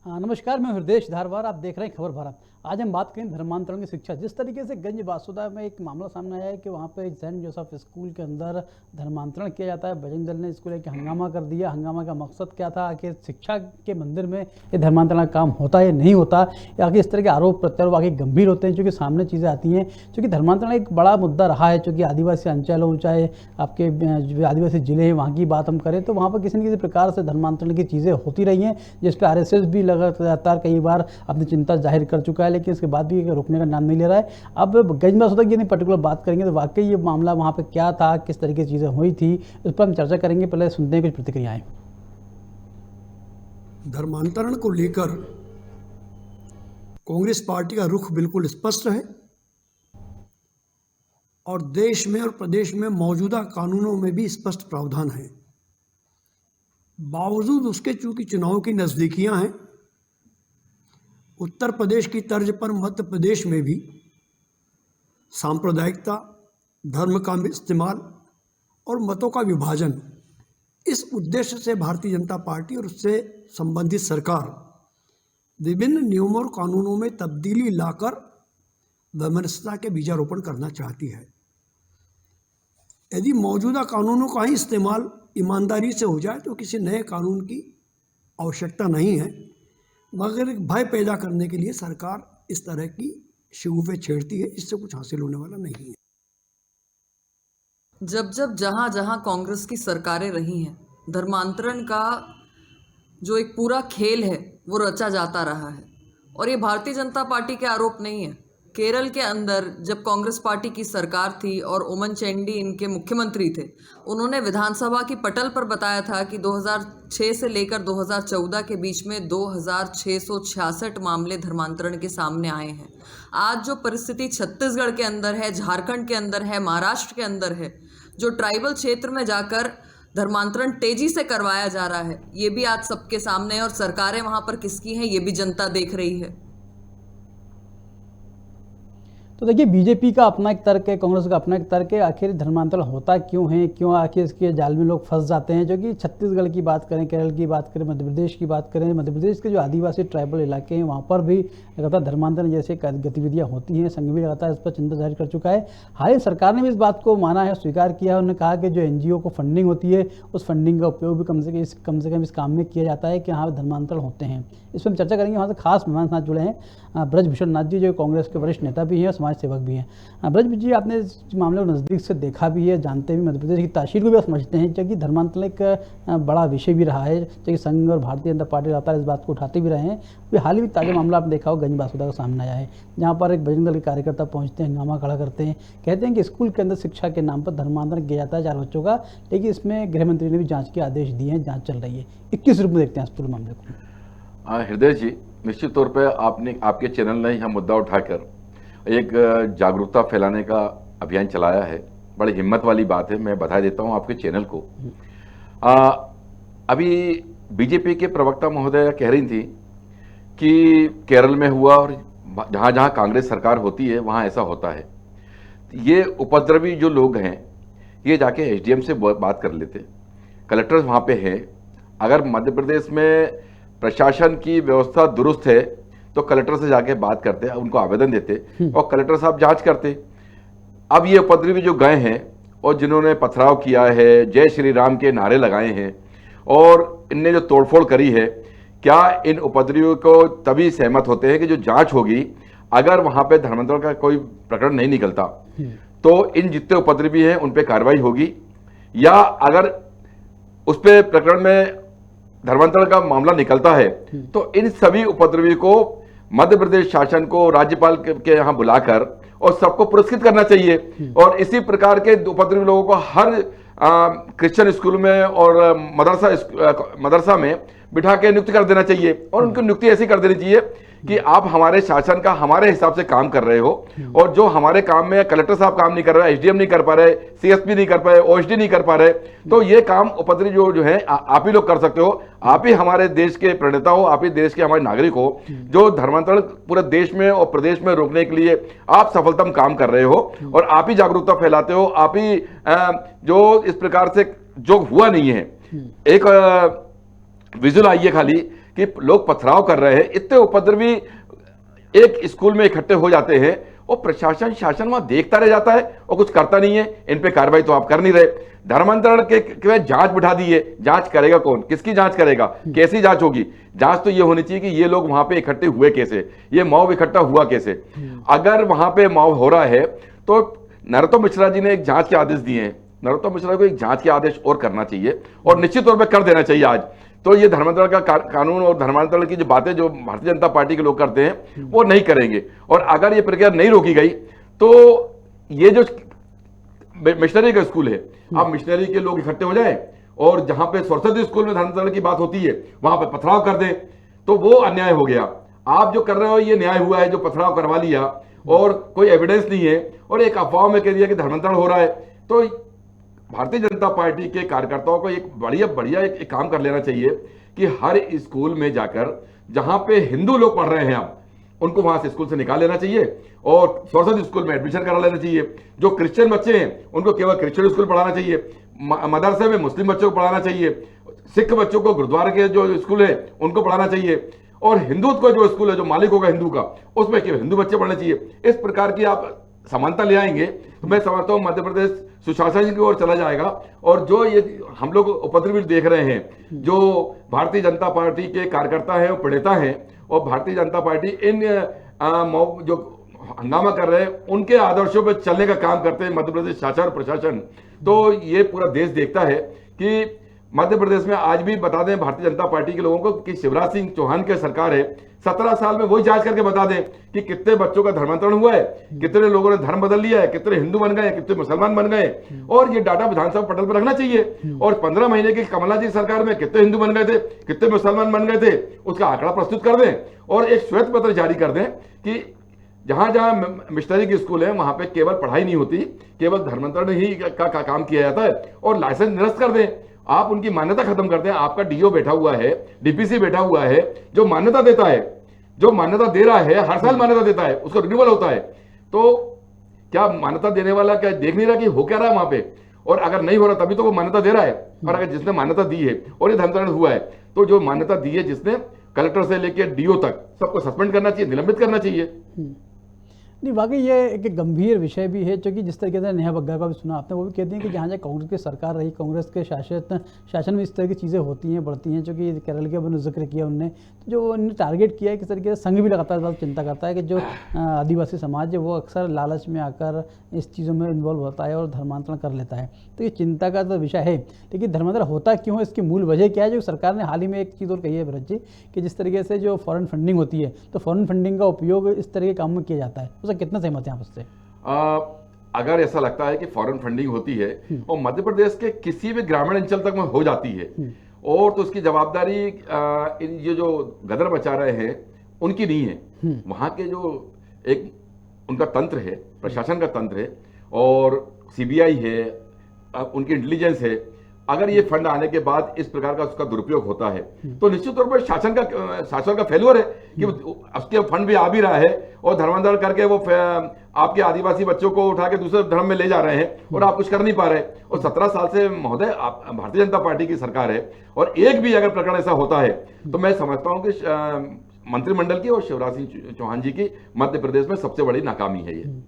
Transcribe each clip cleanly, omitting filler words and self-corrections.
नमस्कार, मैं हृदय धारवार। आप देख रहे हैं खबर भारत। आज हम बात करें धर्मांतरण की शिक्षा। जिस तरीके से गंज बासुदा में एक मामला सामने आया है कि वहाँ पे सेंट जोसेफ स्कूल के अंदर धर्मांतरण किया जाता है, बजरंग दल ने इसको लेकर हंगामा कर दिया। हंगामा का मकसद क्या था? आखिर शिक्षा के मंदिर में ये धर्मांतरण का काम होता है या नहीं होता, या आखिर इस तरह के आरोप प्रत्यारोप आगे गंभीर होते हैं चूँकि सामने चीज़ें आती हैं। चूँकि धर्मांतरण एक बड़ा मुद्दा रहा है, चूँकि आदिवासी अंचल हो चाहे आपके जो आदिवासी जिले हैं वहाँ की बात हम करें तो वहाँ पर किसी न किसी प्रकार से धर्मांतरण की चीज़ें होती रही हैं, जिस पर RSS भी लगातार कई बार अपनी चिंता जाहिर कर चुका है, लेकिन इसके बाद भी रुकने का नाम नहीं ले रहा है। अब गंज बासुदा की पर्टिकुलर बात करेंगे तो वाकई ये मामला वहाँ पे क्या था, किस तरीके की चीज़ें हुई थी, इस पर हम चर्चा करेंगे। पहले सुनते हैं कुछ प्रतिक्रियाएं। धर्मांतरण को लेकर कांग्रेस पार्टी का रुख बिल्कुल स्पष्ट है और देश में और प्रदेश में मौजूदा कानूनों में भी स्पष्ट प्रावधान है। बावजूद उसके चूंकि चुनाव की नज़दीकियां हैं, उत्तर प्रदेश की तर्ज पर मध्य प्रदेश में भी सांप्रदायिकता, धर्म का इस्तेमाल और मतों का विभाजन, इस उद्देश्य से भारतीय जनता पार्टी और उससे संबंधित सरकार विभिन्न नियमों और कानूनों में तब्दीली लाकर वैमनस्यता के बीजारोपण करना चाहती है। यदि मौजूदा कानूनों का ही इस्तेमाल ईमानदारी से हो जाए तो किसी नए कानून की आवश्यकता नहीं है, मगर एक भय पैदा करने के लिए सरकार इस तरह की शगुफे छेड़ती है। इससे कुछ हासिल होने वाला नहीं है। जब जब जहाँ जहाँ कांग्रेस की सरकारें रही हैं, धर्मांतरण का जो एक पूरा खेल है वो रचा जाता रहा है। और ये भारतीय जनता पार्टी के आरोप नहीं है। केरल के अंदर जब कांग्रेस पार्टी की सरकार थी और ओमन चैंडी इनके मुख्यमंत्री थे, उन्होंने विधानसभा की पटल पर बताया था कि 2006 से लेकर 2014 के बीच में 2666 मामले धर्मांतरण के सामने आए हैं। आज जो परिस्थिति छत्तीसगढ़ के अंदर है, झारखंड के अंदर है, महाराष्ट्र के अंदर है, जो ट्राइबल क्षेत्र में जाकर धर्मांतरण तेजी से करवाया जा रहा है, ये भी आज सबके सामने है। और सरकारें वहाँ पर किसकी हैं ये भी जनता देख रही है। तो देखिए, बीजेपी का अपना एक तर्क है, कांग्रेस का अपना एक तर्क है। आखिर धर्मांतरण होता क्यों है, क्यों आखिर इसके जाल में लोग फंस जाते हैं? जो कि छत्तीसगढ़ की बात करें, केरल की बात करें, मध्य प्रदेश की बात करें, मध्य प्रदेश के जो आदिवासी ट्राइबल इलाके हैं वहाँ पर भी लगातार धर्मांतरण जैसे गतिविधियाँ होती हैं। संघ भी लगातार इस पर चिंता जाहिर कर चुका है। हाल सरकार ने भी इस बात को माना है, स्वीकार किया है। उन्होंने कहा कि जो NGO को फंडिंग होती है उस फंडिंग का उपयोग भी कम से कम इस काम में किया जाता है कि हाँ धर्मांतरण होते हैं। इस पर हम चर्चा करेंगे। वहाँ से खास मेहमान साथ जुड़े हैं ब्रजभूषण नाथ जी, जो कांग्रेस के वरिष्ठ नेता भी हैं और समाज सेवक भी हैं। ब्रज जी, आपने इस मामले को नज़दीक से देखा भी है, जानते भी, मध्य प्रदेश की तासीर को भी समझते हैं, क्योंकि धर्मांतरण एक बड़ा विषय भी रहा है, क्योंकि संघ और भारतीय जनता पार्टी लगातार इस बात को उठाते भी रहे हैं। अभी हाल ही में ताज़ा मामला आपने देखा हो, गंज बासुदा का सामने आया है, जहाँ पर एक बजरंग दल के कार्यकर्ता पहुँचते हैं, हंगामा खड़ा करते हैं, कहते हैं कि स्कूल के अंदर शिक्षा के नाम पर धर्मांतरण किया जाता है 4 बच्चों का। लेकिन इसमें गृह मंत्री ने भी जाँच के आदेश दिए हैं, जाँच चल रही है। 21 रूप में देखते हैं इस पूरे मामले को। हृदय जी, निश्चित तौर पर आपके चैनल ने यह मुद्दा उठाकर एक जागरूकता फैलाने का अभियान चलाया है। बड़ी हिम्मत वाली बात है, मैं बधाई देता हूं आपके चैनल को। अभी बीजेपी के प्रवक्ता महोदय कह रही थी कि केरल में हुआ और जहां जहां कांग्रेस सरकार होती है वहां ऐसा होता है। ये उपद्रवी जो लोग हैं ये जाके SDM से बात कर लेते, कलेक्टर वहां पे हैं। अगर मध्य प्रदेश में प्रशासन की व्यवस्था दुरुस्त है तो कलेक्टर से जाके बात करते, उनको आवेदन देते और कलेक्टर साहब जांच करते। अब ये उपद्रवी जो गए हैं और जिन्होंने पथराव किया है, जय श्री राम के नारे लगाए हैं और इनने जो तोड़फोड़ करी है, क्या इन उपद्रवियों को तभी सहमत होते हैं कि जो जांच होगी, अगर वहां पे धर्मांतरण का कोई प्रकरण नहीं निकलता तो इन जितने उपद्रवी हैं उन पर कार्रवाई होगी, या अगर उस पर प्रकरण में धर्मांतरण का मामला निकलता है तो इन सभी उपद्रवी को मध्य प्रदेश शासन को राज्यपाल के यहाँ बुलाकर और सबको पुरस्कृत करना चाहिए। और इसी प्रकार के उपद्रवी लोगों को हर क्रिश्चियन स्कूल में और मदरसा में बिठा के नियुक्त कर देना चाहिए। और उनकी नियुक्ति ऐसी कर देनी चाहिए कि आप हमारे शासन का हमारे हिसाब से काम कर रहे हो, और जो हमारे काम में कलेक्टर साहब काम नहीं कर रहे, SDM नहीं कर पा रहे, CSP नहीं कर पाए, OSD नहीं कर पा रहे, तो ये काम उपद्रवी जो है आप ही लोग कर सकते हो। आप ही हमारे देश के प्रणेता हो, आप ही देश के हमारे नागरिक हो, जो धर्मांतरण पूरे देश में और प्रदेश में रोकने के लिए आप सफलतम काम कर रहे हो और आप ही जागरूकता फैलाते हो। आप ही जो इस प्रकार से जो हुआ नहीं है, एक विजुअल आई है खाली कि लोग पथराव कर रहे हैं, इतने उपद्रवी एक स्कूल में इकट्ठे हो जाते हैं और प्रशासन शासन वहां देखता रह जाता है और कुछ करता नहीं है। इन पे कार्रवाई तो आप कर नहीं रहे। धर्मांतरण के जांच बिठा दी है, जांच करेगा कौन, किसकी जांच करेगा, कैसी जांच होगी? जांच तो ये होनी चाहिए कि ये लोग वहां पे इकट्ठे हुए कैसे, ये मॉब इकट्ठा हुआ कैसे। अगर वहां पे मॉब हो रहा है तो नरोत्तम मिश्रा जी ने एक जांच के आदेश दिए हैं, नरोत्तम मिश्रा को एक जांच के आदेश और करना चाहिए और निश्चित तौर पर कर देना चाहिए आज। तो ये धर्मांतरण का कानून और धर्मांतरण की जो बातें जो भारतीय जनता पार्टी के लोग करते हैं वो नहीं करेंगे। और अगर ये प्रक्रिया नहीं रोकी गई तो ये जो मिशनरी का स्कूल है, आप मिशनरी के लोग इकट्ठे हो जाए और जहां पे सरस्वती स्कूल में धर्मांतरण की बात होती है वहां पे पथराव कर दें, तो वो अन्याय हो गया। आप जो कर रहे हो ये न्याय हुआ है, जो पथराव करवा लिया और कोई एविडेंस नहीं है और एक अफवाह में कह दिया कि धर्मांतरण हो रहा है। तो भारतीय जनता पार्टी के कार्यकर्ताओं को एक बढ़िया एक काम कर लेना चाहिए कि हर स्कूल में जाकर जहां पे हिंदू लोग पढ़ रहे हैं अब उनको वहां से स्कूल से निकाल लेना चाहिए और सरस्वती स्कूल में एडमिशन करा लेना चाहिए। जो क्रिश्चियन बच्चे हैं उनको केवल क्रिश्चियन स्कूल पढ़ाना चाहिए, मदरसे में मुस्लिम बच्चों को पढ़ाना चाहिए, सिख बच्चों को गुरुद्वारा के जो स्कूल है उनको पढ़ाना चाहिए और हिंदुत्व का जो स्कूल है जो मालिक होगा हिंदू का उसमें केवल हिंदू बच्चे पढ़ने चाहिए। इस प्रकार की आप समानता ले आएंगे तो मैं समझता हूं मध्य प्रदेश सुशासन की ओर चला जाएगा। और जो ये हम लोग उपद्रवी देख रहे हैं, जो भारतीय जनता पार्टी के कार्यकर्ता हैं और प्रणेता हैं और भारतीय जनता पार्टी इन जो हंगामा कर रहे हैं उनके आदर्शों पर चलने का काम करते हैं मध्य प्रदेश शासन और प्रशासन, तो ये पूरा देश देखता है कि मध्य प्रदेश में आज भी बता दें भारतीय जनता पार्टी के लोगों को कि शिवराज सिंह चौहान की सरकार है, 17 साल में वही जांच करके बता दें कि कितने बच्चों का धर्मांतरण हुआ है, कितने लोगों ने धर्म बदल लिया है, कितने हिंदू बन गए, कितने मुसलमान बन गए। और ये डाटा विधानसभा पटल पर रखना चाहिए। और 15 महीने की कमला जी सरकार में कितने हिंदू बन गए थे, कितने मुसलमान बन गए थे, उसका आंकड़ा प्रस्तुत कर दें और एक श्वेत पत्र जारी कर दें कि जहां जहां मिशनरी की स्कूल है वहां पे केवल पढ़ाई नहीं होती, केवल धर्मांतरण ही का काम किया जाता है और लाइसेंस निरस्त कर दें। आप उनकी मान्यता खत्म करते हैं। आपका डीओ बैठा हुआ है, डीपीसी बैठा हुआ है जो मान्यता देता है, जो मान्यता दे रहा है, हर साल मान्यता देता है, उसका रिन्यूअल होता है। तो क्या मान्यता देने वाला क्या देख नहीं रहा कि हो क्या रहा है वहां पे? और अगर नहीं हो रहा तभी तो वो मान्यता दे रहा है। और अगर जिसने मान्यता दी है और ये धर्मांतरण हुआ है तो जो मान्यता दी है जिसने, कलेक्टर से लेकर डीओ तक सबको सस्पेंड करना चाहिए, निलंबित करना चाहिए। नहीं, वाकई ये एक गंभीर विषय भी है, क्योंकि जिस तरीके से नेहा बग्गा का भी सुना आपने, वो भी कहते हैं कि जहाँ जहाँ कांग्रेस की सरकार रही, कांग्रेस के शासन में इस तरह की चीज़ें होती हैं, बढ़ती हैं। क्योंकि केरल के उन्होंने जिक्र किया, उनने जो उन्होंने टारगेट किया है, किस तरीके से संघ भी लगातार बात चिंता करता है कि जो आदिवासी समाज है वो अक्सर लालच में आकर इस चीज़ों में इन्वॉल्व होता है और धर्मांतरण कर लेता है। तो ये चिंता का तो विषय है, लेकिन धर्मांतरण होता क्यों है, इसकी मूल वजह क्या है? जो सरकार ने हाल ही में एक चीज़ और कही है भरत जी, कि जिस तरीके से जो फॉरेन फंडिंग होती है, तो फॉरेन फंडिंग का उपयोग इस तरह के काम में किया जाता है। उसका कितना सहमत है आप उससे? अगर ऐसा लगता है कि फॉरेन फंडिंग होती है और मध्य प्रदेश के किसी भी ग्रामीण अंचल तक में हो जाती है और तो उसकी जवाबदारी ये जो गदर बचा रहे हैं उनकी नहीं है। वहां के जो एक उनका तंत्र है, प्रशासन का तंत्र है और सीबीआई है, उनकी इंटेलिजेंस है। अगर ये फंड आने के बाद इस प्रकार का उसका दुरुपयोग होता है तो निश्चित तौर पर शासन का फेल्योर है कि उसके फंड भी आ भी रहा है और धर्मांतरण करके वो आपके आदिवासी बच्चों को उठा के दूसरे धर्म में ले जा रहे हैं और आप कुछ कर नहीं पा रहे। और 17 साल से महोदय भारतीय जनता पार्टी की सरकार है और एक भी अगर प्रकरण ऐसा होता है तो मैं समझता हूं कि मंत्रिमंडल की और शिवराज सिंह चौहान जी की मध्य प्रदेश में सबसे बड़ी नाकामी है ये।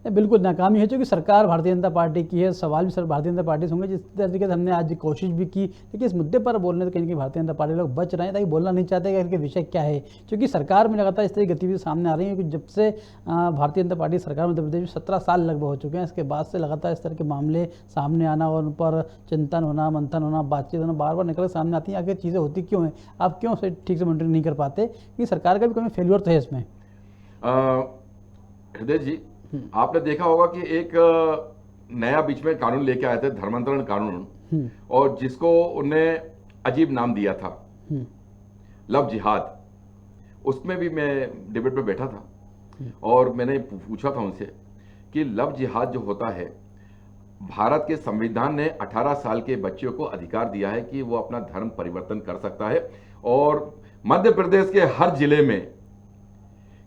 बिल्कुल नाकामी है, क्योंकि सरकार भारतीय जनता पार्टी की है, सवाल भी सर भारतीय जनता पार्टी से होंगे। जिस तरीके से हमने आज कोशिश भी की, लेकिन इस मुद्दे पर बोलने से कहीं कि भारतीय जनता पार्टी लोग बच रहे हैं, ताकि बोलना नहीं चाहते कि इनके विषय क्या है। क्योंकि सरकार में लगातार इस तरह की गतिविधि सामने आ रही है कि जब से भारतीय जनता पार्टी सरकार मध्य प्रदेश में 17 साल लगभग हो चुके हैं, इसके बाद से लगातार इस तरह के मामले सामने आना और उन पर चिंतन होना, मंथन होना, बातचीत होना बार बार निकल सामने आती है। आखिर चीज़ें होती क्यों हैं? आप क्यों से ठीक से मॉनिटरिंग नहीं कर पाते? कि सरकार का भी कभी फेल्योर तो है इसमें। हृदय जी, आपने देखा होगा कि एक नया बीच में कानून लेके आए थे, धर्मांतरण कानून, और जिसको उन्होंने अजीब नाम दिया था, लव जिहाद। उसमें भी मैं डिबेट पे बैठा था और मैंने पूछा था उनसे कि लव जिहाद जो होता है, भारत के संविधान ने 18 साल के बच्चों को अधिकार दिया है कि वो अपना धर्म परिवर्तन कर सकता है और मध्य प्रदेश के हर जिले में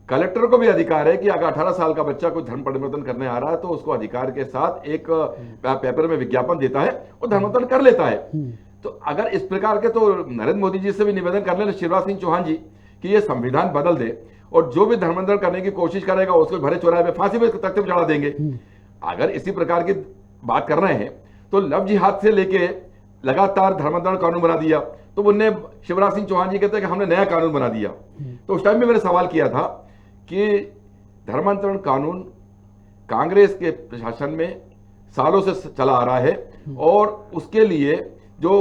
कलेक्टर को भी अधिकार है कि अगर 18 साल का बच्चा कोई धर्म परिवर्तन करने आ रहा है तो उसको अधिकार के साथ एक पेपर में विज्ञापन देता है और धर्मांतरण कर लेता है। तो अगर इस प्रकार के, तो नरेंद्र मोदी जी से भी निवेदन कर लें शिवराज सिंह चौहान जी कि ये संविधान बदल दे और जो भी धर्मांतरण करने की कोशिश करेगा उसको भरे चौराहे पे फांसी पे तख्ते पे चढ़ा देंगे। अगर इसी प्रकार की बात कर रहे हैं तो लव जिहाद से लेके लगातार धर्मांतरण कानून बना दिया, तो उनने शिवराज सिंह चौहान जी कहते हैं कि हमने नया कानून बना दिया। तो उस टाइम में मैंने सवाल किया था कि धर्मांतरण कानून कांग्रेस के प्रशासन में सालों से चला आ रहा है और उसके लिए जो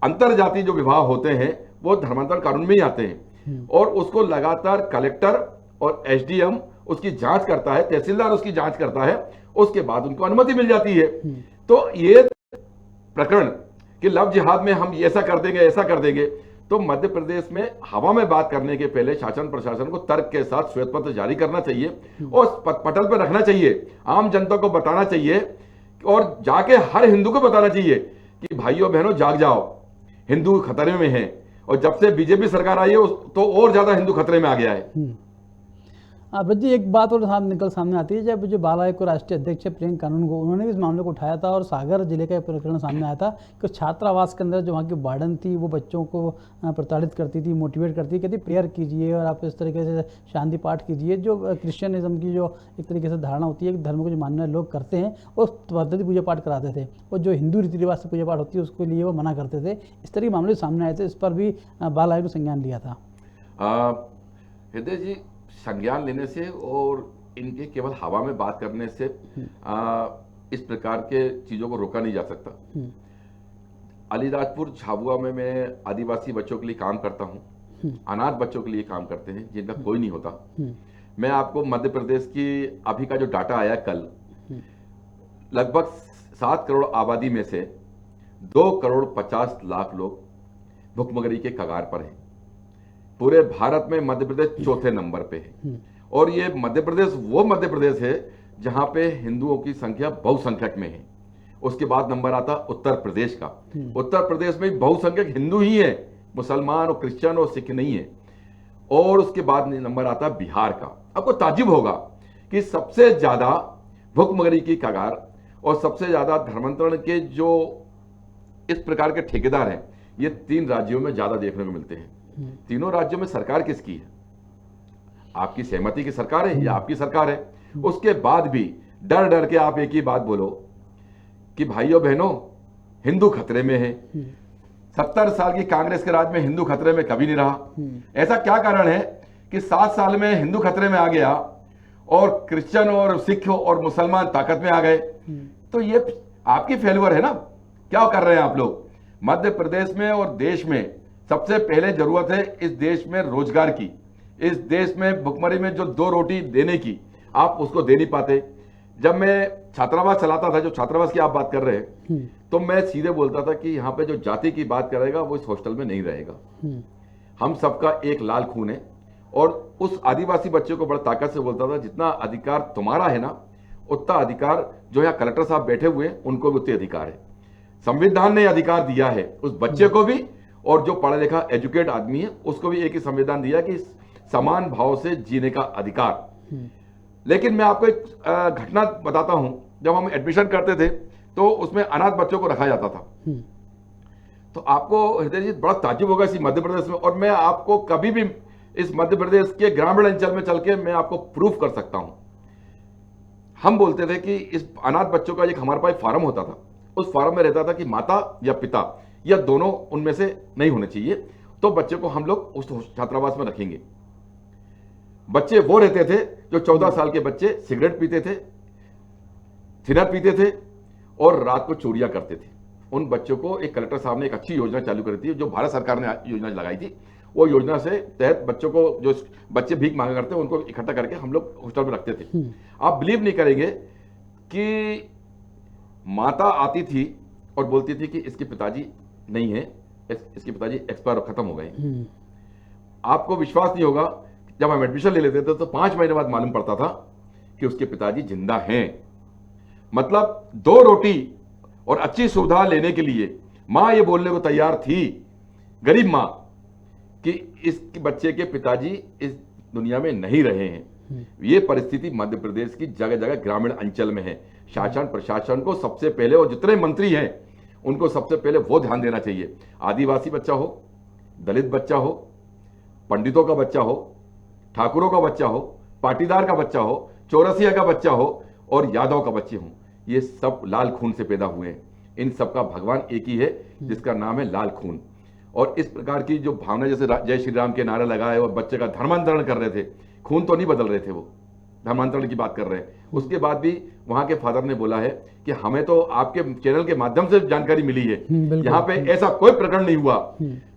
अंतरजातीय जो विवाह होते हैं वो धर्मांतरण कानून में ही आते हैं और उसको लगातार कलेक्टर और एसडीएम उसकी जांच करता है, तहसीलदार उसकी जांच करता है, उसके बाद उनको अनुमति मिल जाती है। तो ये प्रकरण कि लव जिहाद में हम ऐसा कर देंगे ऐसा कर देंगे, तो मध्य प्रदेश में हवा में बात करने के पहले शासन प्रशासन को तर्क के साथ श्वेत पत्र जारी करना चाहिए और पटल पर रखना चाहिए, आम जनता को बताना चाहिए और जाके हर हिंदू को बताना चाहिए कि भाइयों बहनों जाग जाओ, हिंदू खतरे में हैं। और जब से बीजेपी सरकार आई है तो और ज्यादा हिंदू खतरे में आ गया है। ब्रज जी, एक बात और सामने आती है, जब जो बाल आयोग के राष्ट्रीय अध्यक्ष प्रियंका कानून को, उन्होंने भी इस मामले को उठाया था और सागर जिले का प्रकरण सामने आया था कि छात्रावास के अंदर जो वहाँ की वार्डन थी वो बच्चों को प्रताड़ित करती थी, मोटिवेट करती थी, कहती प्रेयर कीजिए और आप इस तरीके से शांति पाठ कीजिए। जो क्रिश्चियनिज्म की जो एक तरीके से धारणा होती है कि धर्म को जो मानने वाले लोग करते हैं उस पद्धति पूजा पाठ कराते थे और जो हिंदू रीति रिवाज से पूजा पाठ होती है उसके लिए वो मना करते थे। इस तरह के मामले सामने आए थे, इस पर भी बाल आयोग ने संज्ञान लिया था। हृदय जी, संज्ञान लेने से और इनके केवल हवा में बात करने से इस प्रकार के चीजों को रोका नहीं जा सकता। अलीराजपुर झाबुआ में मैं आदिवासी बच्चों के लिए काम करता हूँ, अनाथ बच्चों के लिए काम करते हैं जिनका कोई नहीं होता। मैं आपको मध्य प्रदेश की अभी का जो डाटा आया कल, लगभग 7 करोड़ आबादी में से 2 करोड़ 50 लाख लोग भुखमरी के कगार पर हैं। पूरे भारत में मध्य प्रदेश चौथे नंबर पे है और ये मध्य प्रदेश वो मध्य प्रदेश है जहां पे हिंदुओं की संख्या बहुसंख्यक में है। उसके बाद नंबर आता उत्तर प्रदेश का। उत्तर प्रदेश में बहुसंख्यक हिंदू ही है, मुसलमान और क्रिश्चियन और सिख नहीं है। और उसके बाद नंबर आता बिहार का। आपको ताज्जुब होगा कि सबसे ज्यादा भुखमरी की कगार और सबसे ज्यादा धर्मांतरण के जो इस प्रकार के ठेकेदार हैं ये 3 राज्यों में ज्यादा देखने को मिलते हैं। तीनों राज्यों में सरकार किसकी है? आपकी सहमति की सरकार है या आपकी सरकार है? उसके बाद भी डर डर के आप एक ही बात बोलो कि भाइयों बहनों हिंदू खतरे में है। 70 साल की कांग्रेस के राज में हिंदू खतरे में कभी नहीं रहा। ऐसा क्या कारण है कि 7 साल में हिंदू खतरे में आ गया और क्रिश्चियन और सिख और मुसलमान ताकत में आ गए? तो ये आपकी फेल्यूर है ना। क्या कर रहे हैं आप लोग? मध्य प्रदेश में और देश में सबसे पहले जरूरत है इस देश में रोजगार की। इस देश में भुखमरी में जो 2 रोटी देने की, आप उसको दे नहीं पाते। जब मैं छात्रावास चलाता था, जो छात्रावास की आप बात कर रहे हैं, तो मैं सीधे बोलता था कि यहाँ पे जो जाति की बात करेगा वो इस हॉस्टल में नहीं रहेगा। हम सबका एक लाल खून है। और उस आदिवासी बच्चे को बड़ा ताकत से बोलता था जितना अधिकार तुम्हारा है ना, उतना अधिकार जो यहाँ कलेक्टर साहब बैठे हुए हैं उनको भी उतने अधिकार है। संविधान ने अधिकार दिया है उस बच्चे को भी, और जो पढ़ा लिखा एजुकेट आदमी है उसको भी एक ही संविधान दिया कि समान भाव से जीने का अधिकार। लेकिन मैं आपको एक घटना बताता हूं। जब हम एडमिशन करते थे तो उसमें अनाथ बच्चों को रखा जाता था। तो आपको हृदय जी बड़ा ताज्जुब होगा इसी मध्य प्रदेश में, और मैं आपको कभी भी इस मध्य प्रदेश के ग्रामीण अंचल में चल के मैं आपको प्रूफ कर सकता हूं। हम बोलते थे कि इस अनाथ बच्चों का एक हमारे पास फार्म होता था। उस फार्म में रहता था कि माता या पिता या दोनों उनमें से नहीं होने चाहिए, तो बच्चे को हम लोग उस छात्रावास में रखेंगे। बच्चे वो रहते थे जो 14 साल के बच्चे सिगरेट पीते थे, थिनर पीते थे और रात को चोरियां करते थे। उन बच्चों को एक कलेक्टर साहब ने एक अच्छी योजना चालू करी थी, जो भारत सरकार ने योजना लगाई थी। वो योजना से तहत बच्चों को, जो बच्चे भीख मांगा करते हैं, उनको इकट्ठा करके हम लोग हॉस्टल में रखते थे। आप बिलीव नहीं करेंगे कि माता आती थी और बोलती थी कि इसके पिताजी नहीं है, इसके पिताजी एक्सपायर खत्म हो गए। आपको विश्वास नहीं होगा, जब हम एडमिशन ले लेते थे तो 5 महीने बाद मालूम पड़ता था कि उसके पिताजी जिंदा हैं। मतलब 2 रोटी और अच्छी सुविधा लेने के लिए मां ये बोलने को तैयार थी, गरीब मां, कि इस बच्चे के पिताजी इस दुनिया में नहीं रहे हैं। ये परिस्थिति मध्य प्रदेश की जगह जगह ग्रामीण अंचल में है। शासन प्रशासन को सबसे पहले, और जितने मंत्री हैं उनको सबसे पहले वो ध्यान देना चाहिए। आदिवासी बच्चा हो, दलित बच्चा हो, पंडितों का बच्चा हो, ठाकुरों का बच्चा हो, पाटीदार का बच्चा हो, चौरसिया का बच्चा हो और यादव का बच्चे हों, ये सब लाल खून से पैदा हुए हैं। इन सब का भगवान एक ही है जिसका नाम है लाल खून। और इस प्रकार की जो भावना, जैसे जय श्री राम के नारा लगाए और बच्चे का धर्मांतरण कर रहे थे, खून तो नहीं बदल रहे थे, वो धर्मांतरण की बात कर रहे हैं। उसके बाद भी वहां के फादर ने बोला है कि हमें तो आपके चैनल के माध्यम से जानकारी मिली है, यहाँ पे ऐसा कोई प्रकरण नहीं हुआ।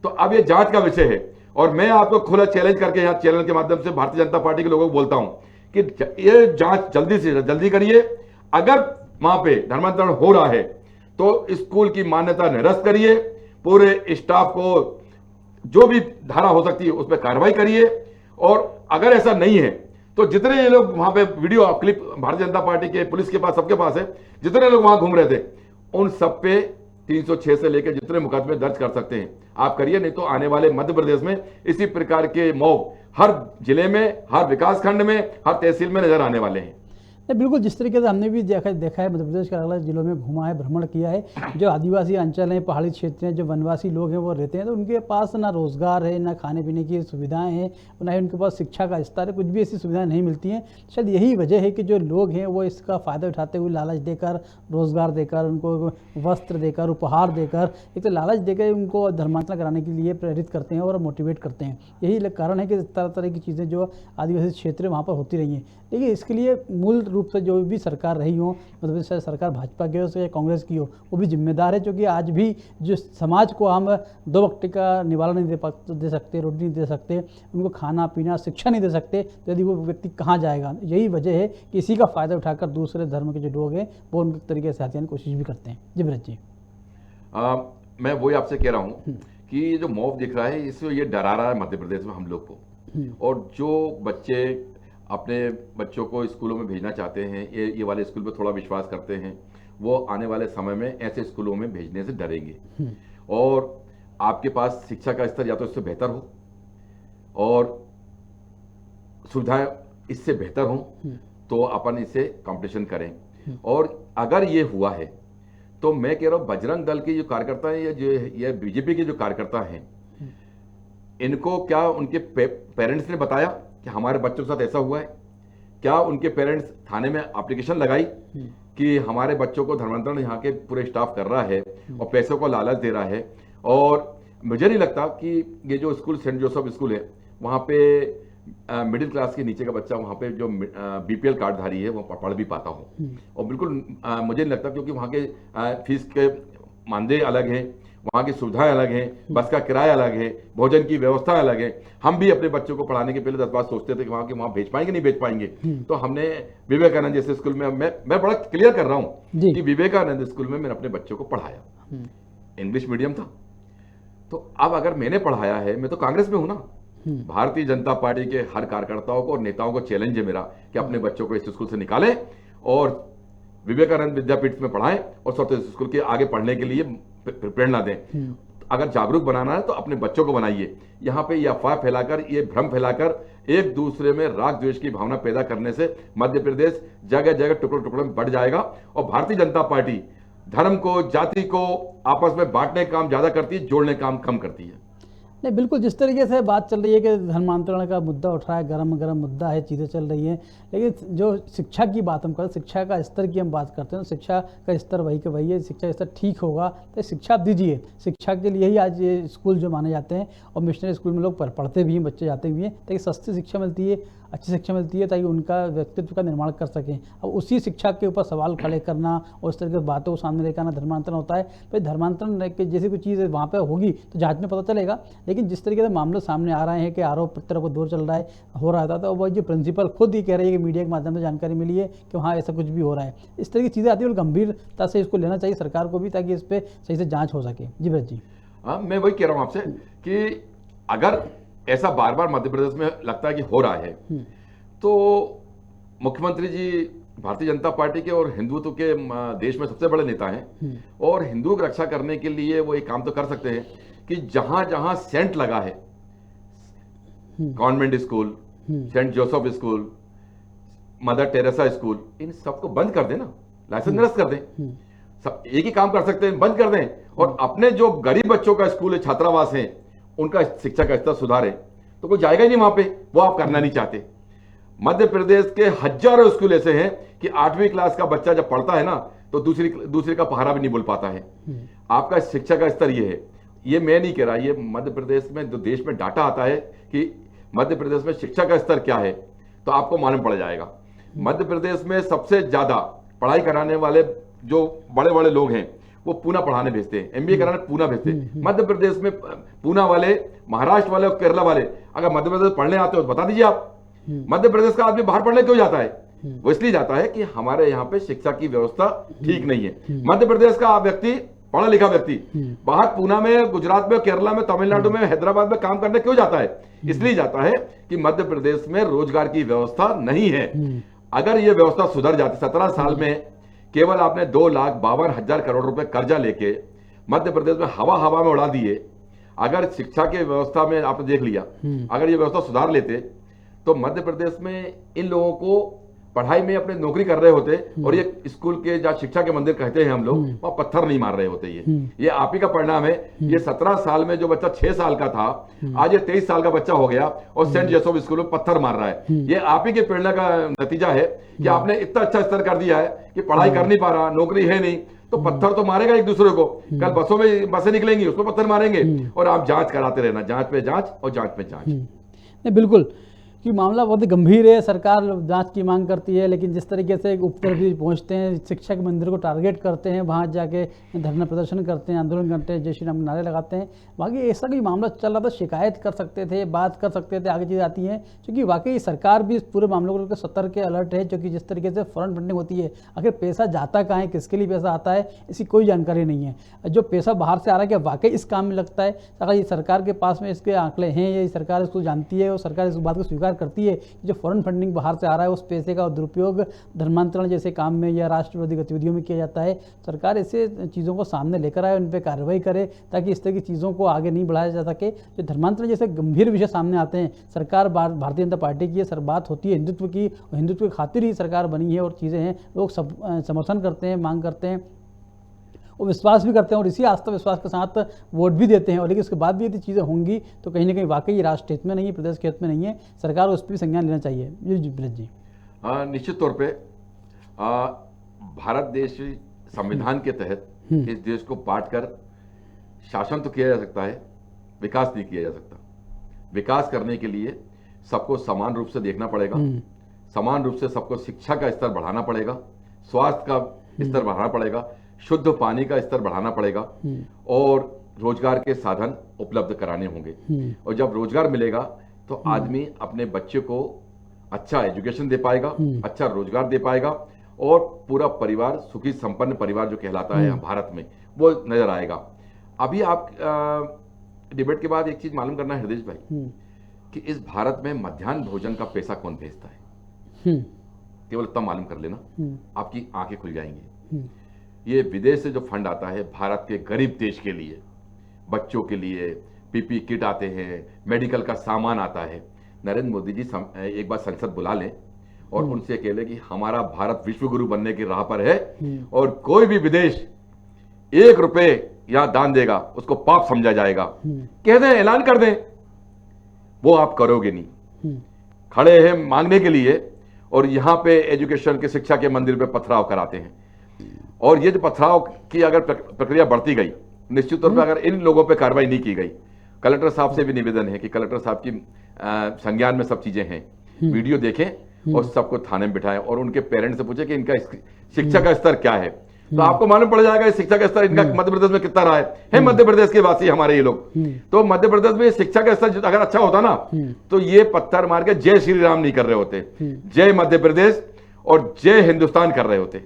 तो अब ये जांच का विषय है और मैं आपको खुला चैलेंज करके यहाँ चैनल के माध्यम से भारतीय जनता पार्टी के लोगों को बोलता हूं कि ये जांच जल्दी से जल्दी करिए। अगर वहां पे धर्मांतरण हो रहा है तो स्कूल की मान्यता निरस्त करिए, पूरे स्टाफ को जो भी धारा हो सकती है उस पर कार्रवाई करिए। और अगर ऐसा नहीं है तो जितने ये लोग वहां पे video clip Bharatiya Janata party के पुलिस के पास, सबके पास है, जितने लोग वहां घूम रहे थे उन सब पे 306 से लेकर जितने मुकदमे दर्ज कर सकते हैं आप करिए। नहीं तो आने वाले मध्य प्रदेश में इसी प्रकार के मॉब हर जिले में, हर विकास खंड में, हर तहसील में नजर आने वाले हैं। नहीं, बिल्कुल जिस तरीके से हमने भी देखा है, मध्य प्रदेश के अलग अलग जिलों में घुमा है, भ्रमण किया है। जो आदिवासी अंचल हैं, पहाड़ी क्षेत्र हैं, जो वनवासी लोग हैं वो रहते हैं, तो उनके पास ना रोज़गार है, ना खाने पीने की सुविधाएं हैं, ना ही उनके पास शिक्षा का स्तर है, कुछ भी ऐसी सुविधाएं नहीं मिलती हैं। शायद यही वजह है कि जो लोग हैं वो इसका फ़ायदा उठाते हुए लालच देकर, रोज़गार देकर, उनको वस्त्र देकर, उपहार देकर, एक तो लालच देकर उनको धर्मांतरण कराने के लिए प्रेरित करते हैं और मोटिवेट करते हैं। यही कारण है कि तरह तरह की चीज़ें जो आदिवासी क्षेत्र वहाँ पर होती रही हैं। लेकिन इसके लिए मूल रूप से जो भी सरकार रही हो, मतलब चाहे सरकार भाजपा की हो चाहे कांग्रेस की हो, वो भी जिम्मेदार है, क्योंकि आज भी जो समाज को हम 2 वक्त का निवाला नहीं दे सकते, रोटी नहीं दे सकते, उनको खाना पीना शिक्षा नहीं दे सकते, तो यदि वो व्यक्ति कहाँ जाएगा। यही वजह है कि इसी का फ़ायदा उठाकर दूसरे धर्म के जो लोग हैं वो उनके तरीके से हथियाने की कोशिश भी करते हैं। जी भरत जी। मैं वही आपसे कह रहा हूँ कि ये जो मॉब दिख रहा है इससे ये डरा रहा है मध्य प्रदेश में हम लोग को। और जो बच्चे अपने बच्चों को स्कूलों में भेजना चाहते हैं, ये वाले स्कूल पे थोड़ा विश्वास करते हैं, वो आने वाले समय में ऐसे स्कूलों में भेजने से डरेंगे। और आपके पास शिक्षा का स्तर या तो इससे बेहतर हो और सुविधाएं इससे बेहतर हो तो अपन इससे कंपटीशन करें। और अगर ये हुआ है तो मैं कह रहा हूँ बजरंग दल के जो कार्यकर्ता हैं या जो ये बीजेपी के जो कार्यकर्ता हैं, इनको क्या उनके पेरेंट्स ने बताया कि हमारे बच्चों के साथ ऐसा हुआ है? क्या उनके पेरेंट्स थाने में एप्लीकेशन लगाई कि हमारे बच्चों को धर्मांतरण यहाँ के पूरे स्टाफ कर रहा है और पैसों को लालच दे रहा है? और मुझे नहीं लगता कि ये जो स्कूल सेंट जोसेफ स्कूल है वहाँ पे मिडिल क्लास के नीचे का बच्चा वहाँ पे जो बीपीएल कार्डधारी है वो पढ़ भी पाता हो। और बिल्कुल मुझे नहीं लगता, क्योंकि वहाँ के फीस के मानदेय अलग हैं, वहाँ की सुविधाएं अलग हैं, बस का किराया अलग है, भोजन की व्यवस्था अलग है। हम भी अपने बच्चों को पढ़ाने के पहले 10 बार सोचते थे कि वहाँ भेज पाएंगे नहीं भेज पाएंगे। तो हमने विवेकानंद जैसे स्कूल में, मैं बड़ा क्लियर कर रहा हूँ कि विवेकानंद स्कूल में मैंने अपने बच्चों को पढ़ाया, इंग्लिश मीडियम था। तो अब अगर मैंने पढ़ाया है, मैं तो कांग्रेस में हूं ना। भारतीय जनता पार्टी के हर कार्यकर्ताओं को और नेताओं को चैलेंज है मेरा कि अपने बच्चों को इस स्कूल से निकालें और विवेकानंद विद्यापीठ में पढ़ाएं और सबसे स्कूल के आगे पढ़ने के लिए प्रेरणा दें। अगर जागरूक बनाना है तो अपने बच्चों को बनाइए। यहाँ पे ये अफवाह फैलाकर, ये भ्रम फैलाकर एक दूसरे में राग द्वेष की भावना पैदा करने से मध्य प्रदेश जगह जगह टुकड़ों टुकड़ों में बढ़ जाएगा। और भारतीय जनता पार्टी धर्म को, जाति को आपस में बांटने का काम ज्यादा करती है, जोड़ने का काम कम करती है। नहीं, बिल्कुल जिस तरीके से बात चल रही है कि धर्मांतरण का मुद्दा उठ रहा है, गरम मुद्दा है, चीज़ें चल रही हैं, लेकिन जो शिक्षा की बात हम करते, शिक्षा का स्तर की हम बात करते हैं, शिक्षा का स्तर वही का वही है। शिक्षा स्तर ठीक होगा तो शिक्षा आप दीजिए। शिक्षा के लिए ही आज ये स्कूल जो माने जाते हैं और मिशनरी स्कूल में लोग पढ़ते भी हैं, बच्चे जाते भी हैं, ताकि सस्ती शिक्षा मिलती है, अच्छी शिक्षा मिलती है, ताकि उनका व्यक्तित्व का निर्माण कर सकें। अब उसी शिक्षा के ऊपर सवाल खड़े करना और इस तरह की बातों को सामने लेकर आना, धर्मांतरण होता है। भाई धर्मांतरण जैसी कोई चीज़ वहाँ पर होगी तो जांच में पता चलेगा। लेकिन जिस तरीके से मामले सामने आ रहे हैं कि आरोप प्रत्यारोप दौर चल रहा है, हो रहा था, तो वो जो प्रिंसिपल खुद ही कह रही है कि मीडिया के माध्यम से जानकारी मिली है कि वहाँ ऐसा कुछ भी हो रहा है। इस तरह की चीज़ें आती है और गंभीरता से इसको लेना चाहिए सरकार को भी, ताकि इस पर सही से जाँच हो सके। जी भरत जी। हाँ, मैं वही कह रहा हूँ आपसे कि अगर ऐसा बार बार मध्य प्रदेश में लगता है कि हो रहा है तो मुख्यमंत्री जी भारतीय जनता पार्टी के और हिंदुत्व के देश में सबसे बड़े नेता हैं और हिंदुओं की रक्षा करने के लिए वो एक काम तो कर सकते हैं कि जहां जहां सेंट लगा है, convent school, saint Joseph school, Mother Teresa school, इन सबको बंद कर देना, लाइसेंस निरस्त कर दें। सब एक ही काम कर सकते हैं, बंद कर दें और अपने जो गरीब बच्चों का स्कूल है, छात्रावास है, उनका शिक्षा का स्तर सुधारे, तो कोई जाएगा ही नहीं वहां पे। वो आप करना नहीं चाहते। मध्य प्रदेश के हजारों स्कूल ऐसे हैं कि 8वीं क्लास का बच्चा जब पढ़ता है ना तो दूसरे का पहाड़ा भी नहीं बोल पाता है। आपका शिक्षा का स्तर ये है। ये मैं नहीं कह रहा, ये मध्य प्रदेश में जो देश में डाटा आता है कि मध्य प्रदेश में शिक्षा का स्तर क्या है, तो आपको मालूम पड़ जाएगा। मध्य प्रदेश में सबसे ज्यादा पढ़ाई कराने वाले जो बड़े बड़े लोग हैं वो पूना पढ़ाने भेजते हैं, एमबीए कराने पूना भेजते हैं। मध्य प्रदेश में पूना वाले, महाराष्ट्र वाले और केरला वाले अगर मध्य प्रदेश पढ़ने आते हो तो बता दीजिए आप। मध्य प्रदेश का आदमी बाहर पढ़ने क्यों जाता है? वो इसलिए जाता है कि हमारे यहाँ पे शिक्षा की व्यवस्था ठीक नहीं है। मध्य प्रदेश का व्यक्ति, पढ़ा लिखा व्यक्ति, बाहर पूना में, गुजरात में, केरला में, तमिलनाडु में, हैदराबाद में काम करने क्यों जाता है? इसलिए जाता है कि मध्य प्रदेश में रोजगार की व्यवस्था नहीं है। अगर ये व्यवस्था सुधर जाती, 17 साल में केवल आपने 2,52,000 करोड़ रुपए कर्जा लेके मध्य प्रदेश में हवा में उड़ा दिए। अगर शिक्षा के व्यवस्था में आपने देख लिया, अगर ये व्यवस्था सुधार लेते तो मध्य प्रदेश में इन लोगों को पढ़ाई में अपने नौकरी कर रहे होते और ये स्कूल के जहाँ शिक्षा के मंदिर कहते हैं हम लोग, वहां पत्थर नहीं मार रहे होते। ये आप ही का परिणाम है। ये 17 साल में जो बच्चा 6 साल का था, आज ये 23 साल का बच्चा हो गया और सेंट जोसेफ स्कूल में पत्थर मार रहा है। ये आप ही के प्रेरणा का नतीजा है कि आपने इतना अच्छा स्तर कर दिया है कि पढ़ाई कर नहीं पा रहा, नौकरी है नहीं, तो पत्थर तो मारेगा एक दूसरे को। कल बसों में बसें निकलेंगी, उसको पत्थर मारेंगे और आप जांच कराते रहना, जांच पे जांच और जांच पे जांच। नहीं, बिल्कुल, कि मामला बहुत गंभीर है। सरकार जांच की मांग करती है, लेकिन जिस तरीके से ऊपर भी पहुंचते हैं, शिक्षा के मंदिर को टारगेट करते हैं, वहां जाके धरना प्रदर्शन करते हैं, आंदोलन करते हैं, जय श्री राम के नारे लगाते हैं, बाकी ऐसा कोई मामला चल रहा था, शिकायत कर सकते थे, बात कर सकते थे, आगे चीज़ें आती हैं। क्योंकि वाकई सरकार भी इस पूरे मामलों को लेकर सतर्क है, अलर्ट है। क्योंकि जिस तरीके से फॉरेन फंडिंग होती है, आखिर पैसा जाता कहाँ है, किसके लिए पैसा आता है, इसकी कोई जानकारी नहीं है। जो पैसा बाहर से आ रहा है, क्या वाकई इस काम में लगता है? अगर ये सरकार के पास में इसके आंकड़े हैं, या सरकार इसको जानती है और सरकार इस बात को स्वीकार करती है, जो फॉरेन फंडिंग बाहर से आ रहा है उस पैसे का दुरुपयोग धर्मांतरण जैसे काम में या राष्ट्र विरोधी गतिविधियों में किया जाता है, सरकार ऐसे चीज़ों को सामने लेकर आए, उन पर कार्रवाई करे, ताकि इस तरह की चीज़ों को आगे नहीं बढ़ाया जा सके। जो धर्मांतरण जैसे गंभीर विषय सामने आते हैं, सरकार भारतीय जनता पार्टी की सर बात होती है हिंदुत्व की, हिंदुत्व की खातिर ही सरकार बनी है और चीज़ें हैं, लोग सब समर्थन करते हैं, मांग करते हैं और विश्वास भी करते हैं और इसी आस्था विश्वास के साथ वोट भी देते हैं। और लेकिन उसके बाद भी यदि चीज़ें होंगी तो कहीं ना कहीं वाकई राष्ट्र हित में नहीं है, प्रदेश के हित में नहीं है, सरकार उस पर भी संज्ञान लेना चाहिए। जी ब्रज जी। निश्चित तौर पे भारत देश संविधान के तहत इस देश को बांटकर शासन तो किया जा सकता है, विकास नहीं किया जा सकता। विकास करने के लिए सबको समान रूप से देखना पड़ेगा, समान रूप से सबको शिक्षा का स्तर बढ़ाना पड़ेगा, स्वास्थ्य का स्तर बढ़ाना पड़ेगा, शुद्ध पानी का स्तर बढ़ाना पड़ेगा और रोजगार के साधन उपलब्ध कराने होंगे। और जब रोजगार मिलेगा तो आदमी अपने बच्चे को अच्छा एजुकेशन दे पाएगा, अच्छा रोजगार दे पाएगा और पूरा परिवार सुखी संपन्न परिवार जो कहलाता है भारत में वो नजर आएगा। अभी आप डिबेट के बाद एक चीज मालूम करना है हृदय भाई कि इस भारत में मध्याह्न भोजन का पैसा कौन भेजता है, केवल इतना मालूम कर लेना, आपकी आंखें खुल जाएंगी। ये विदेश से जो फंड आता है भारत के गरीब देश के लिए, बच्चों के लिए पीपी किट आते हैं, मेडिकल का सामान आता है। नरेंद्र मोदी जी एक बार संसद बुला लें और उनसे कह लें कि हमारा भारत विश्व गुरु बनने की राह पर है और कोई भी विदेश 1 रुपए यहां दान देगा उसको पाप समझा जाएगा, कह दें, ऐलान कर दें। वो आप करोगे नहीं, खड़े हैं मांगने के लिए और यहां पे एजुकेशन के शिक्षा के मंदिर पे पथराव कराते हैं। और ये जो पथराव की अगर प्रक्रिया बढ़ती गई, निश्चित तौर पर अगर इन लोगों पे कार्रवाई नहीं की गई, कलेक्टर साहब से भी निवेदन है कि कलेक्टर साहब की संज्ञान में सब चीजें हैं, वीडियो देखें और सबको थाने में बिठाएं और उनके पेरेंट्स से पूछे कि इनका शिक्षा का स्तर क्या है, तो आपको मालूम पड़ जाएगा शिक्षा का स्तर इनका मध्य प्रदेश में कितना रहा है मध्य प्रदेश के वासी हमारे ये लोग। तो मध्य प्रदेश में शिक्षा का स्तर अगर अच्छा होता ना तो ये पत्थर मार के जय श्री राम नहीं कर रहे होते, जय मध्य प्रदेश और जय हिंदुस्तान कर रहे होते।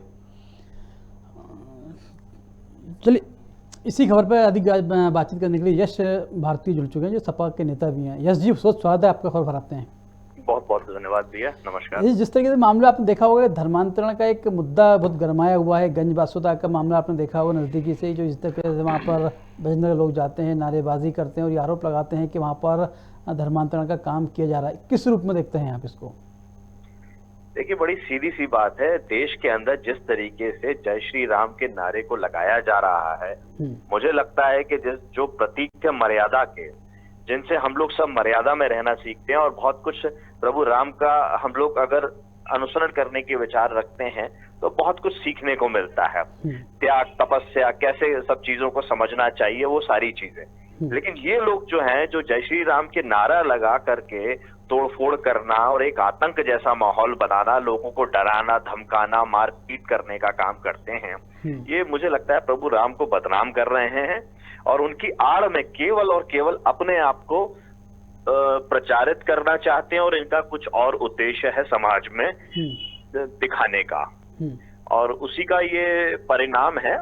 चलिए, इसी खबर पर अधिक बातचीत करने के लिए यश भारती जुड़ चुके हैं, जो सपा के नेता भी हैं। यश जी, बहुत स्वागत है आपका, खबर भराते हैं। बहुत बहुत धन्यवाद भैया, नमस्कार। जिस तरीके से मामला आपने देखा होगा, धर्मांतरण का एक मुद्दा बहुत गरमाया हुआ है, गंज बासुदा का मामला आपने देखा होगा नज़दीकी से, जो जिस तरीके से वहाँ पर बजनगर लोग जाते हैं, नारेबाजी करते हैं और ये आरोप लगाते हैं कि वहाँ पर धर्मांतरण का काम किया जा रहा है। किस रूप में देखते हैं आप इसको? देखिए, बड़ी सीधी सी बात है। देश के अंदर जिस तरीके से जय श्री राम के नारे को लगाया जा रहा है, मुझे लगता है कि जो प्रतीक है मर्यादा के, जिनसे हम लोग सब मर्यादा में रहना सीखते हैं और बहुत कुछ प्रभु राम का हम लोग अगर अनुसरण करने के विचार रखते हैं तो बहुत कुछ सीखने को मिलता है। त्याग, तपस्या, कैसे सब चीजों को समझना चाहिए, वो सारी चीजें। लेकिन ये लोग जो हैं, जो जय श्री राम के नारा लगा करके तोड़फोड़ करना और एक आतंक जैसा माहौल बनाना, लोगों को डराना, धमकाना, मारपीट करने का काम करते हैं, ये मुझे लगता है प्रभु राम को बदनाम कर रहे हैं और उनकी आड़ में केवल और केवल अपने आप को प्रचारित करना चाहते हैं और इनका कुछ और उद्देश्य है समाज में दिखाने का। और उसी का ये परिणाम है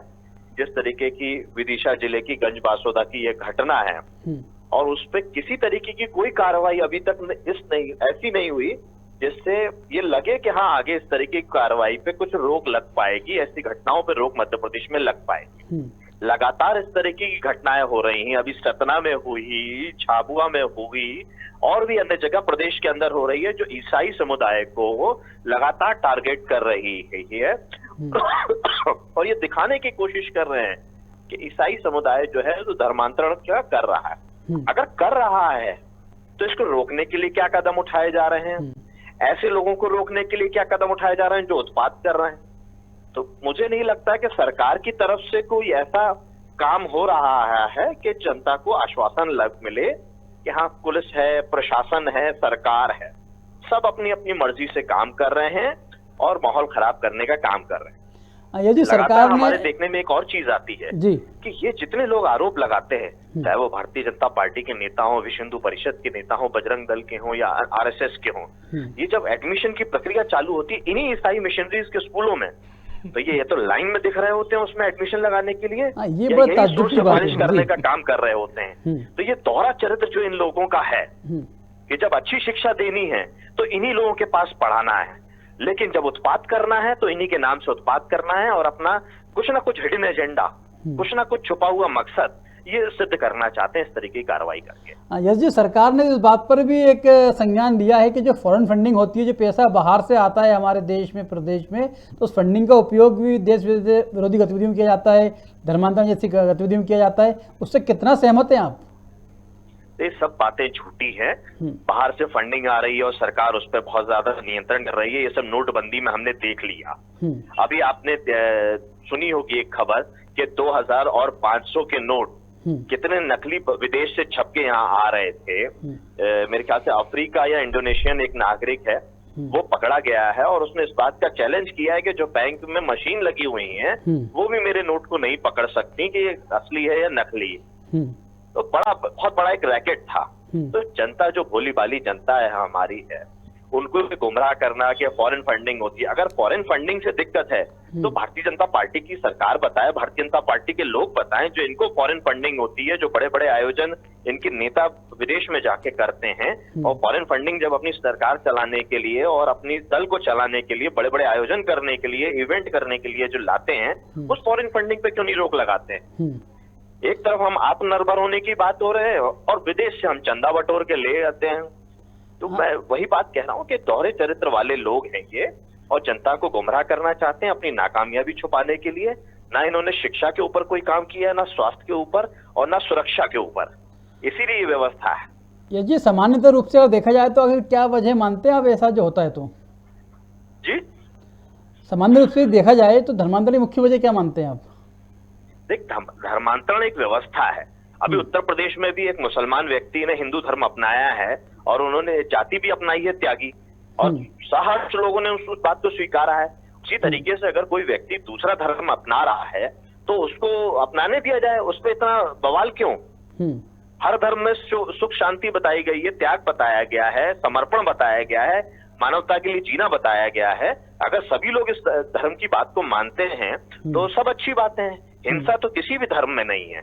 जिस तरीके की विदिशा जिले की गंज बासोदा की ये घटना है और उस पे किसी तरीके की कोई कार्रवाई अभी तक ऐसी नहीं हुई जिससे ये लगे कि हाँ आगे इस तरीके की कार्रवाई पे कुछ रोक लग पाएगी, ऐसी घटनाओं पे रोक मध्य प्रदेश में लग पाएगी। लगातार इस तरीके की घटनाएं हो रही हैं। अभी सतना में हुई, झाबुआ में हुई और भी अन्य जगह प्रदेश के अंदर हो रही है, जो ईसाई समुदाय को लगातार टारगेट कर रही है और ये दिखाने की कोशिश कर रहे हैं कि ईसाई समुदाय जो है तो धर्मांतरण क्या कर रहा है। अगर कर रहा है तो इसको रोकने के लिए क्या कदम उठाए जा रहे हैं, ऐसे लोगों को रोकने के लिए क्या कदम उठाए जा रहे हैं जो उत्पात कर रहे हैं। तो मुझे नहीं लगता कि सरकार की तरफ से कोई ऐसा काम हो रहा है कि जनता को आश्वासन मिले कि हाँ पुलिस है, प्रशासन है, सरकार है, सब अपनी अपनी मर्जी से काम कर रहे हैं और माहौल खराब करने का काम कर रहे हैं। यदि सरकार ने हमारे देखने में एक और चीज आती है जी कि ये जितने लोग आरोप लगाते हैं, चाहे वो भारतीय जनता पार्टी के नेता हो, विश्व हिंदू परिषद के नेता हो, बजरंग दल के हो या आरएसएस के हो, ये जब एडमिशन की प्रक्रिया चालू होती है इन्हीं ईसाई मिशनरीज के स्कूलों में, तो ये तो लाइन में दिख रहे होते हैं उसमें एडमिशन लगाने के लिए, ये बड़ा ताज्जुब की बात है, करने का काम कर रहे होते हैं। तो ये दोहरा चरित्र जो इन लोगों का है कि जब अच्छी शिक्षा देनी है तो इन्हीं लोगों के पास पढ़ाना है, लेकिन जब उत्पात करना है तो इन्हीं के नाम से उत्पात करना है और अपना कुछ ना कुछ हिडन एजेंडा, कुछ ना कुछ छुपा हुआ मकसद ये सिद्ध करना चाहते हैं इस तरीके की कार्रवाई करके। यस जी, सरकार ने इस बात पर भी एक संज्ञान लिया है कि जो फॉरेन फंडिंग होती है, जो पैसा बाहर से आता है हमारे देश में, प्रदेश में, तो उस फंडिंग का उपयोग भी देश विरोधी गतिविधियों में किया जाता है, धर्मांतरण जैसी गतिविधियों में किया जाता है। उससे कितना सहमत हैं आप? ये सब बातें झूठी हैं। बाहर से फंडिंग आ रही है और सरकार उस पर बहुत ज्यादा नियंत्रण कर रही है, ये सब नोटबंदी में हमने देख लिया। अभी आपने सुनी होगी एक खबर कि 2000 और 500 के नोट कितने नकली विदेश से छप के यहाँ आ रहे थे। मेरे ख्याल से अफ्रीका या इंडोनेशियन एक नागरिक है, वो पकड़ा गया है और उसने इस बात का चैलेंज किया है कि जो बैंक में मशीन लगी हुई है वो भी मेरे नोट को नहीं पकड़ सकती कि ये असली है या नकली। तो बहुत बड़ा एक रैकेट था। तो जनता जो भोली भाली जनता है हमारी है, उनको भी गुमराह करना कि फॉरेन फंडिंग होती है। अगर फॉरेन फंडिंग से दिक्कत है तो भारतीय जनता पार्टी की सरकार बताए, भारतीय जनता पार्टी के लोग बताएं जो इनको फॉरेन फंडिंग होती है, जो बड़े बड़े आयोजन इनके नेता विदेश में जाके करते हैं और फॉरेन फंडिंग जब अपनी सरकार चलाने के लिए और अपनी दल को चलाने के लिए, बड़े बड़े आयोजन करने के लिए, इवेंट करने के लिए जो लाते हैं, उस फॉरेन फंडिंग पे क्यों नहीं रोक लगाते हैं? एक तरफ हम आत्मनिर्भर होने की बात हो रहे हैं और विदेश से हम चंदा बटोर के ले आते हैं। तो मैं वही बात कह रहा हूँ कि दोहरे चरित्र वाले लोग हैं ये और जनता को गुमराह करना चाहते हैं अपनी नाकामयाबी छुपाने के लिए। ना इन्होंने शिक्षा के ऊपर कोई काम किया है, ना स्वास्थ्य के ऊपर और ना सुरक्षा के ऊपर, इसीलिए ये व्यवस्था है। ये जी सामान्यतः रूप से अगर देखा जाए तो अगर क्या वजह मानते हैं आप ऐसा जो होता है? तो जी सामान्य रूप से देखा जाए तो धर्मांतरण की मुख्य वजह क्या मानते हैं आप? देख, धर्मांतरण एक व्यवस्था है। अभी उत्तर प्रदेश में भी एक मुसलमान व्यक्ति ने हिंदू धर्म अपनाया है और उन्होंने जाति भी अपनाई है त्यागी, और सहर्ष लोगों ने उस बात को स्वीकारा है। उसी तरीके से अगर कोई व्यक्ति दूसरा धर्म अपना रहा है तो उसको अपनाने दिया जाए, उस पर इतना बवाल क्यों? हर धर्म में सुख शांति बताई गई है, त्याग बताया गया है, समर्पण बताया गया है, मानवता के लिए जीना बताया गया है। अगर सभी लोग इस धर्म की बात को मानते हैं तो सब अच्छी बातें हैं। हिंसा तो किसी भी धर्म में नहीं है,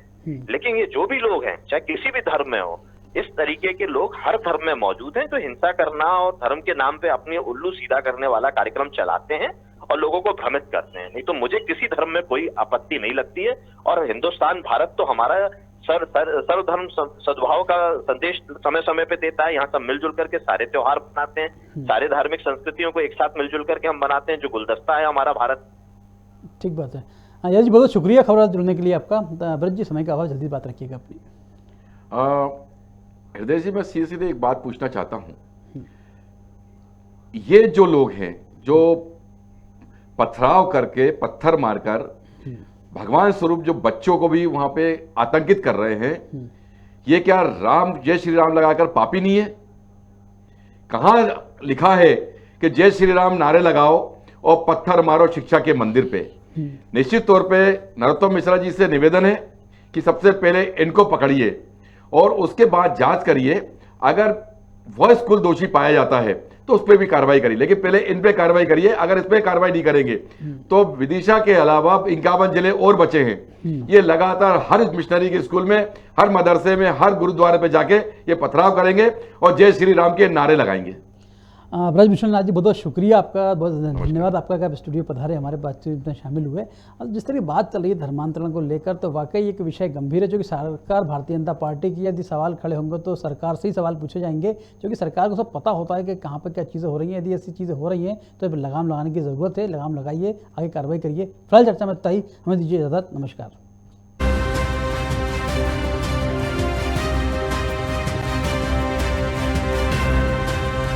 लेकिन ये जो भी लोग हैं चाहे किसी भी धर्म में हो, इस तरीके के लोग हर धर्म में मौजूद हैं, तो हिंसा करना और धर्म के नाम पे अपनी उल्लू सीधा करने वाला कार्यक्रम चलाते हैं और लोगों को भ्रमित करते हैं। नहीं तो मुझे किसी धर्म में कोई आपत्ति नहीं लगती है और हिंदुस्तान भारत तो हमारा सर्वधर्म सद्भाव का संदेश समय समय पे देता है। यहाँ सब मिलजुल करके सारे त्योहार मनाते हैं, सारे धार्मिक संस्कृतियों को एक साथ मिलजुल करके हम मनाते हैं, जो गुलदस्ता है हमारा भारत। ठीक बात है। हाँ यार जी, बहुत शुक्रिया खबर जुड़ने के लिए आपका। ब्रज जी, समय का अभाव, जल्दी बात रखिएगा अपनी। हृदय जी, मैं सीधे सीधे एक बात पूछना चाहता हूं। ये जो लोग हैं जो पथराव करके, पत्थर मारकर भगवान स्वरूप जो बच्चों को भी वहां पे आतंकित कर रहे हैं, ये क्या राम, जय श्री राम लगाकर पापी नहीं है? कहां लिखा है कि जय श्री राम नारे लगाओ और पत्थर मारो शिक्षा के मंदिर पे? निश्चित तौर पे नरोत्तम मिश्रा जी से निवेदन है कि सबसे पहले इनको पकड़िए और उसके बाद जांच करिए। अगर वह स्कूल दोषी पाया जाता है तो उस पर भी कार्रवाई करिए, लेकिन पहले इन पे कार्रवाई करिए। अगर इस पे कार्रवाई नहीं करेंगे तो विदिशा के अलावा 51 जिले और बचे हैं। ये लगातार हर मिशनरी के स्कूल में, हर मदरसे में, हर गुरुद्वारे पे जाके ये पथराव करेंगे और जय श्री राम के नारे लगाएंगे। ब्रज विश्वनाथ जी, बहुत बहुत शुक्रिया आपका, बहुत धन्यवाद आपका कि आप स्टूडियो पधारे, हमारे बातचीत में शामिल हुए। और जिस तरह की बात चल रही है धर्मांतरण को लेकर, तो वाकई एक विषय गंभीर है, जो कि सरकार भारतीय जनता पार्टी की यदि सवाल खड़े होंगे तो सरकार से ही सवाल पूछे जाएंगे, क्योंकि सरकार को सब पता होता है कि कहाँ पर क्या चीज़ें हो रही हैं। यदि ऐसी चीज़ें हो रही हैं तो लगाम लगाने की ज़रूरत है, लगाम लगाइए, आगे कार्रवाई करिए। फिलहाल चर्चा में इतना ही, हमें दीजिए इजाज़त, नमस्कार।